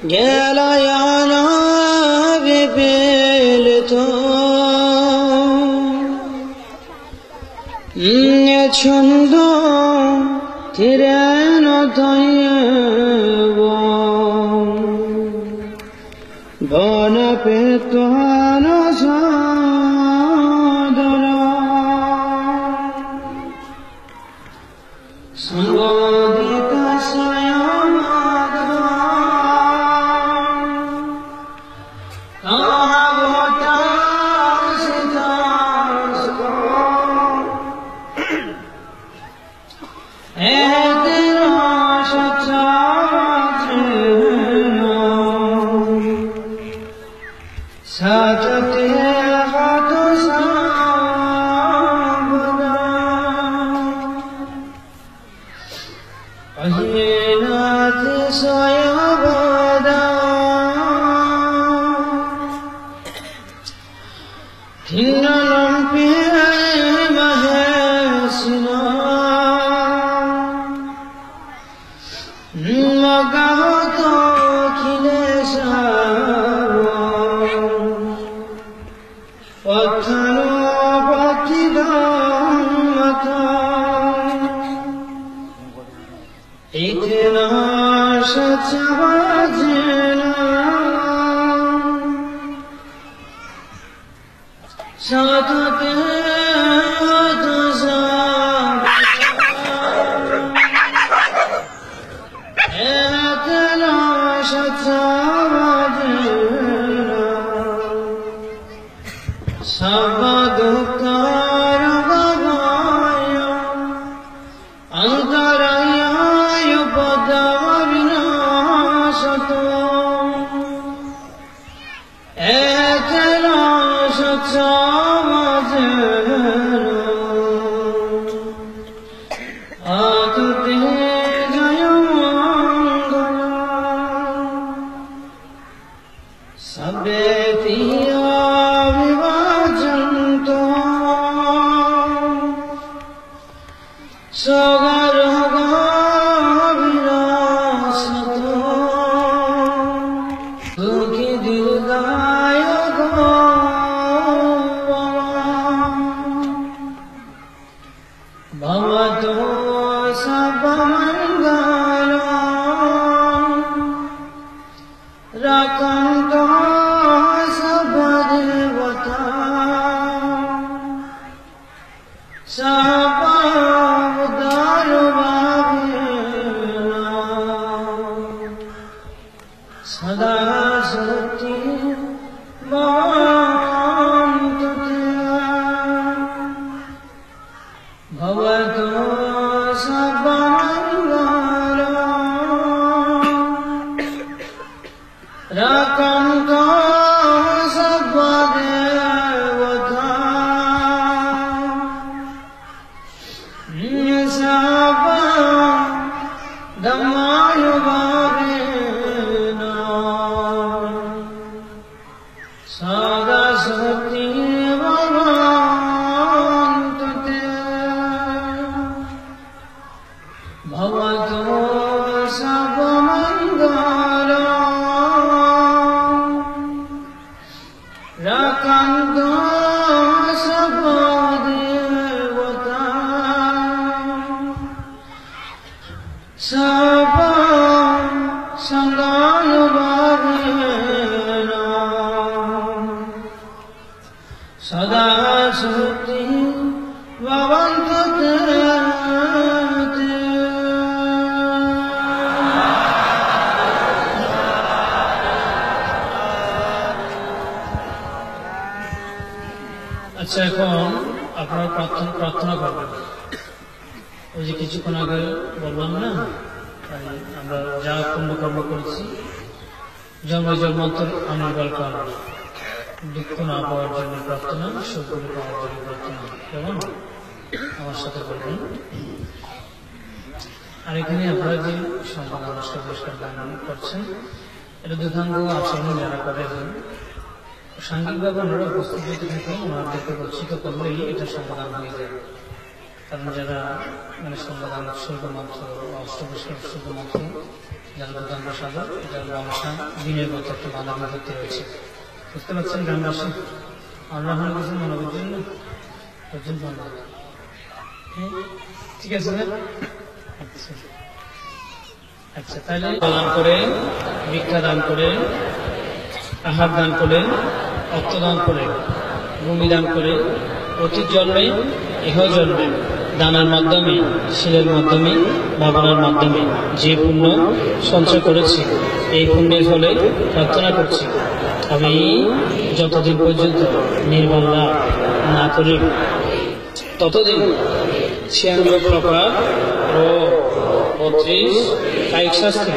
Gelayana bibelto Chondo tireno tayevo Bana petano sadara Sangodita sayamada Ahavata siddhasko Etera shachatrena Satate hato sabada Ahinati soyabada Tinnalampi mahesina Magato kilesara Patthano patidamata Itena sachavajena Satate আচ্ছা এখন আপনারা প্রার্থনা করবেন ওই যে কিছুক্ষণ আগে বললাম না আমরা যা পুণ্যকর্ম করেছি জন্ম জন্মান্তর অনর্গল কারণ দুঃখ না পাওয়ার জন্য প্রার্থনা সুখগুলো পাওয়ার জন্য প্রার্থনা কেমন আমার সাথে করবেন আর এখানে আপনারা যে সম্পদ নমস্কার পুরস্কার দান করছেন এটা দুধাঙ্গ আচরণ যারা করে সাংঘিকভাবে ওনারা উপস্থিত যদি থাকেন ওনাদেরকে বঞ্চিত করলেই এটা সমাধান হয়ে যায় কারণ যারা মানে সমাধান শুল্ক মাত্র অষ্টপুষ্কর শুল্ক মাত্র যার মধ্যে আমরা সাগর এটার ব্যবসা দিনের মধ্যে একটু ভালো করতে হয়েছে। বুঝতে পারছেন গ্রামবাসী? আল্লাহ কিছু মানবের জন্য একজন বন্ধ। ঠিক আছে না? আচ্ছা আচ্ছা, তাহলে দান করে, ভিক্ষা দান করে, আহার দান করে, অর্থ দান করে, ভূমি দান করে, প্রতি জন্মে ইহ জন্মে দানের মাধ্যমে, শিলের মাধ্যমে, ভাবনার মাধ্যমে যে পুণ্য সঞ্চয় করেছি, এই পুণ্যের ফলে প্রার্থনা করছি আমি যতদিন পর্যন্ত নির্বাণ লাভ না করি ততদিন 96 প্রকার ও 32 কায়িক শাস্তি,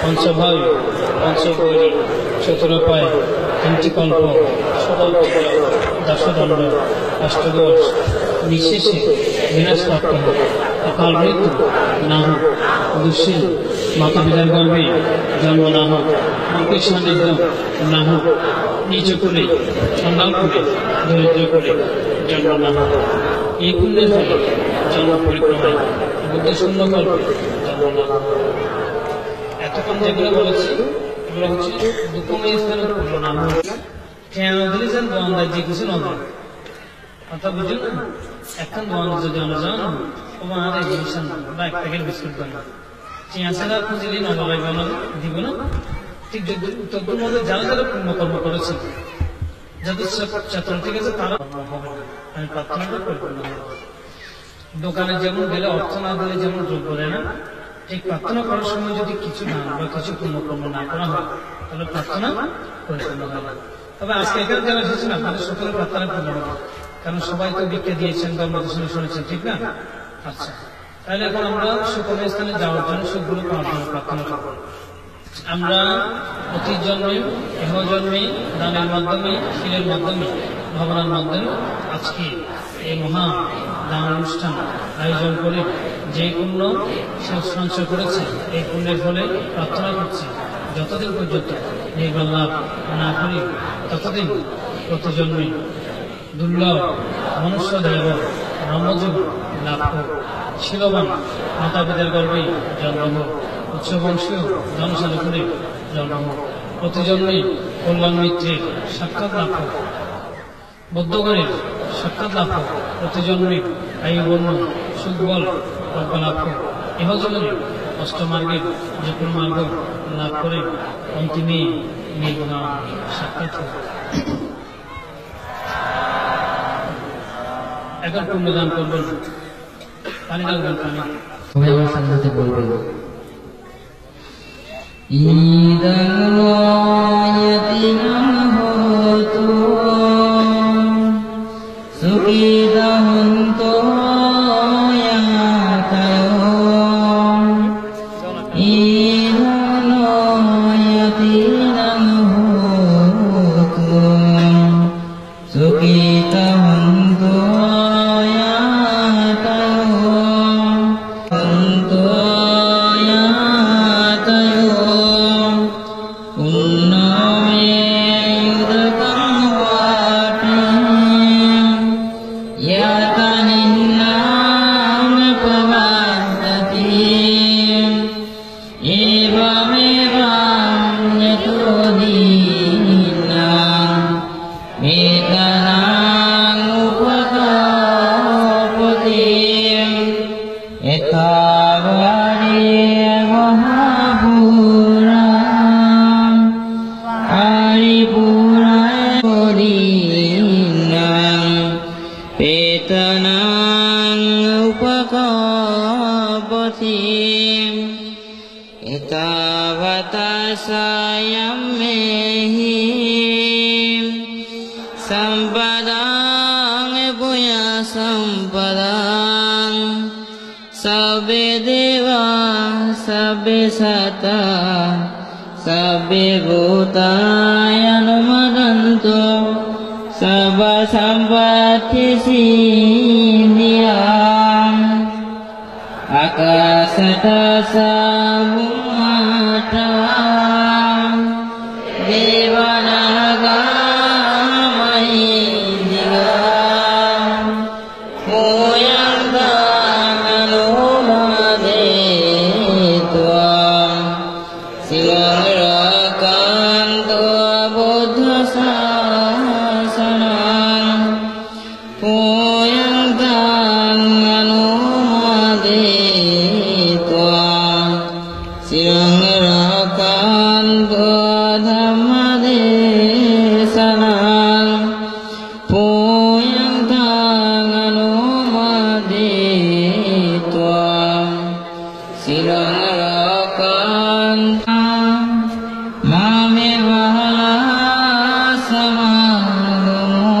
পঞ্চভাব, পঞ্চগৌরী, 17 পায়, 3টি কল্প, 16 দশদণ্ড, অষ্টদোষ নিঃশেষে বিনাশপ্রাপ্ত হোক, অকাল মৃত্যু না হোক, দুঃশীল মাতা পিতার গর্ভে জন্ম না হোক, মুখের সান্নিধ্য না হোক, নিচ করে সন্ধান করে দরিদ্র করে জন্ম না হোক, এই পুণ্যের ফলে জন্ম পরিক্রমায় বুদ্ধ শূন্য কল্পে জন্ম না হোক। এতক্ষণ যেগুলো বলেছি এগুলো হচ্ছে দুঃখময় স্থানের পূর্ণ নাম হোক। কেন দিলেছেন দোয়ানদার যে কিছু নয় কথা বুঝুন না। এখন দোয়ান যদি আমরা যান ওমা আরে জিনিসান বা এক প্যাকেট বিস্কুট বানা চেঁচারা খুঁজলে নবাই বানা দিব না। ঠিক উত্তর মধ্যে যারা যারা পুণ্যকর্ম করেছেন, যাদের চেতন ঠিক আছে তারা হবে না। আমি প্রার্থনাটা পরিপূর্ণ হবে। দোকানে যেমন গেলে অর্থ না দিলে যেমন দ্রব্য দেয় না, ঠিক প্রার্থনা করার সময় যদি কিছু না বা কিছু পুণ্যকর্ম না করা হয় তাহলে প্রার্থনা পরিপূর্ণ হয় না। তবে আজকে এখানে যারা এসেছেন আপনাদের সকলে প্রার্থনা পূর্ণ হবে, কারণ সবাই তো ভিক্ষা দিয়েছেন, ধর্মদর্শনে শুনেছেন, ঠিক না? আচ্ছা, তাহলে এখন আমরা সুকমের স্থানে যাওয়ার জন্য সুখগুলো পাওয়ার জন্য প্রার্থনা করব। আমরা অতীত জন্মে, ইহ জন্মে দানের মাধ্যমে, শিলের মাধ্যমে, ভাবনার মাধ্যমে আজকে এই মহা দান অনুষ্ঠান আয়োজন করে যে পুণ্য সঞ্চয় করেছে এই পুণ্যের ফলে প্রার্থনা করছি যতদিন পর্যন্ত নির্বাণ লাভ না করি ততদিন প্রতি জন্মে দুর্লভ মনুষ্য দেব ব্রহ্মযোগ লাভ হোক, শিলবান মাতা পিতার গর্ভে জন্ম হোক, উচ্চবংশীয় জনসালে করে জন্ম হোক, প্রতি জন্মে কল্যাণ মিত্রের সাক্ষাৎ লাভ হোক, বৌদ্ধগণের সাক্ষাৎ লাভ হোক, প্রতি জন্মে আয়ু বর্ণ সুখবল রব্য লাভ হোক, ইহ জন্মে অষ্টমার্গের যে কোনো মার্গ লাভ করে অন্তিমে নির্বাণ সাক্ষাৎ হোক। এখন পুণ্যদান করবেন, পানি লাগবেন, পানি সবাই আমার সাথে সাথে বলবেন ঈদান হতো সুখিদাহন্ত sabbe bhutayanumadanto sabba sampatti sindhiyam akasata samumatavam devanaga mahindikam muyantang anumadetvam শিলংরকান্ত Buddha শাসনং পুয়ন্তাং অনুমোদিত্বা শিলংরকান্ত ধম্মদেশনং পুয়ন্তাং অনুমোদিত্বা শিলংরকান্ত মামে বহলা সমাগমো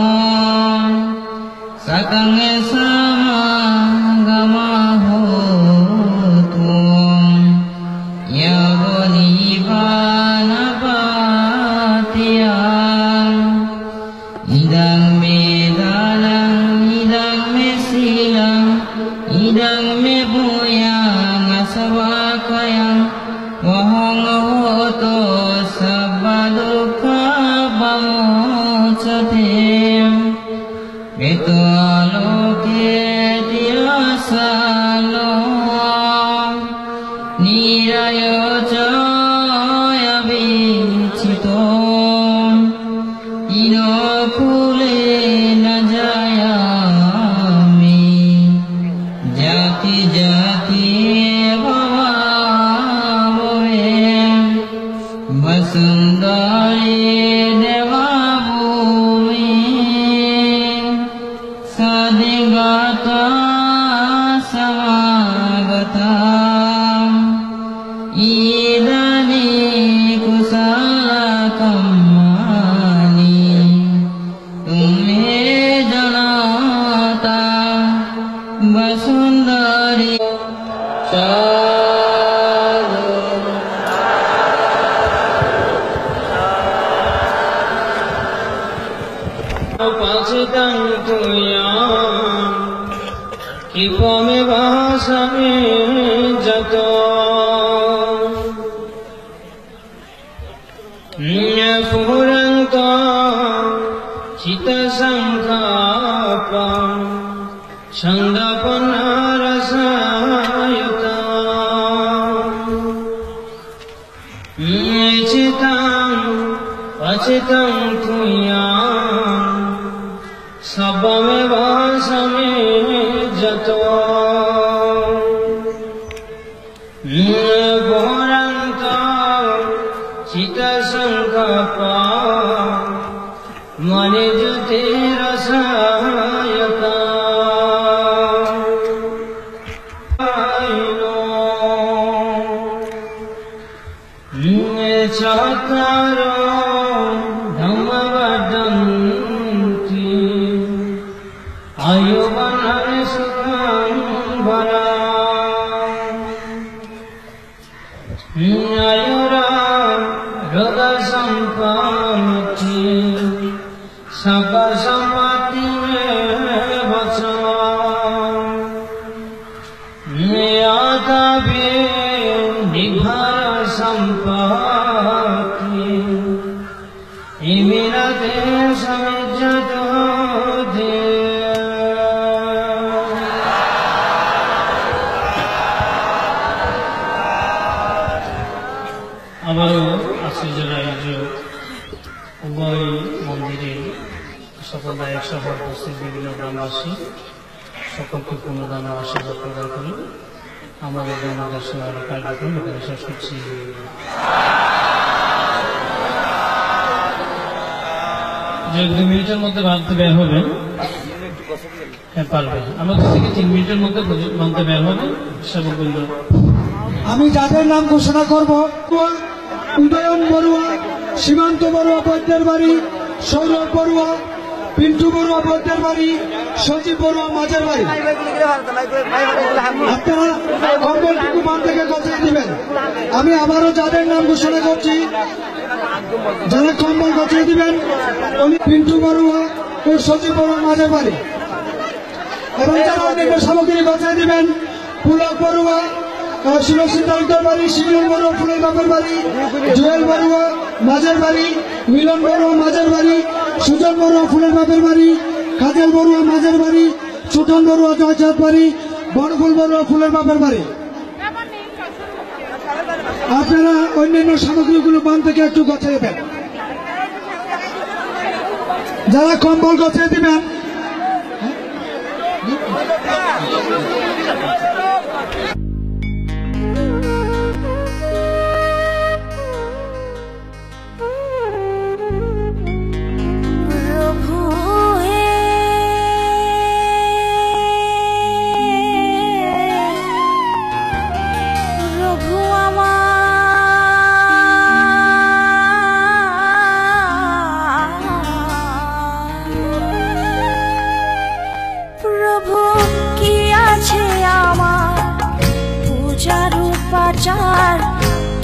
সতঙ্গে সমাগমা হোতু য়বনিবানপাতিয়া ইদং মে দানং ইদং মে শীলং ইদং মে ভূয়াং আসবাকয়ং वहं होतो सबदुःखविमोचते वित्तलोके दियासालो निरयोचयविचितो इनो फूले न जायामि जाति जाति वसुंधरे देवाभूमि सदिगता समागता इदानी कुशलकर्माणि तुम्हे जनाता वसुंधरे पचितं तुयां किपमे भासमे जतो पुरन्तो चित्तसङ्कल्पं छन्दपन्नरसयुता चितं पचितं तुयां सबमे भासमे जतो पुरन्तो चित्तसङ्कल्पा मणिज्योतिरसयता चत्वारो धम्मवदन्ति आयुवनं सुखं बलम् आयुरारोग्यसम्पन्नति सकलसम्पत्तिमेव च यातवे निभरसम्पत्ति इमिनते समिज्जतो दे আবারও আশ্চর্যের আয়োজক উভয় মন্দিরে সকল দায়ক সভা উপস্থিত বিভিন্ন গ্রামবাসী সকলকে পূর্ণদান আশীর্বাদ প্রদান করি। আমাদের গ্রামবাসী কার্যক্রম এখানে শেষ করছি। যে 2 মিনিটের মধ্যে বাঁধতে বের হবে, হ্যাঁ পারবে। আমাদের থেকে 3 মিনিটের মধ্যে বাঁধতে বের হবে সেবকবৃন্দ। আমি যাদের নাম ঘোষণা করব, উদয়ন বড়ুয়া, সীমান্ত বড়ুয়া বৈদ্যের বাড়ি, সৌরভ বড়ুয়া, পিন্টু বড়ুয়া বৈদ্যের বাড়ি, সজীব বড়ুয়া মাঝের বাড়ি। আপনারা কম্বলটুকু বাম থেকে গছিয়ে দিবেন। আমি আবারও যাদের নাম ঘোষণা করছি, যারা কম্বল গছিয়ে দিবেন, উনি পিন্টু বড়ুয়া ও সজীব বড়ুয়া মাঝের বাড়ি। এবং যারা অন্যান্য সামগ্রী গছিয়ে দিবেন, পুলক বড়ুয়া, শিবসিং তালুকদার বাড়ি, শিমুল বড়ুয়া ফুলের বাপের বাড়ি, জুয়েল বড়ুয়া মাঝের বাড়ি, মিলন বড়ুয়া মাঝের বাড়ি, সুজন বড়ুয়া ফুলের বাপের বাড়ি, কাজল বড়ুয়া মাঝের বাড়ি, ছোটন বড়ুয়া জয়চাঁদ বাড়ি, বড়ফুল বড়ুয়া ফুলের বাপের বাড়ি। আপনারা অন্যান্য সামগ্রীগুলো বান থেকে একটু গছিয়ে দেন। যারা কম্বল গছিয়ে দিবেন,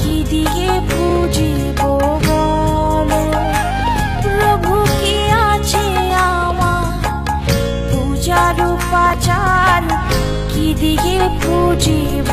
কি দিয়ে পুজিব বলো প্রভু, কি আছে আমার পূজার উপাচার কি দিয়ে পুজিব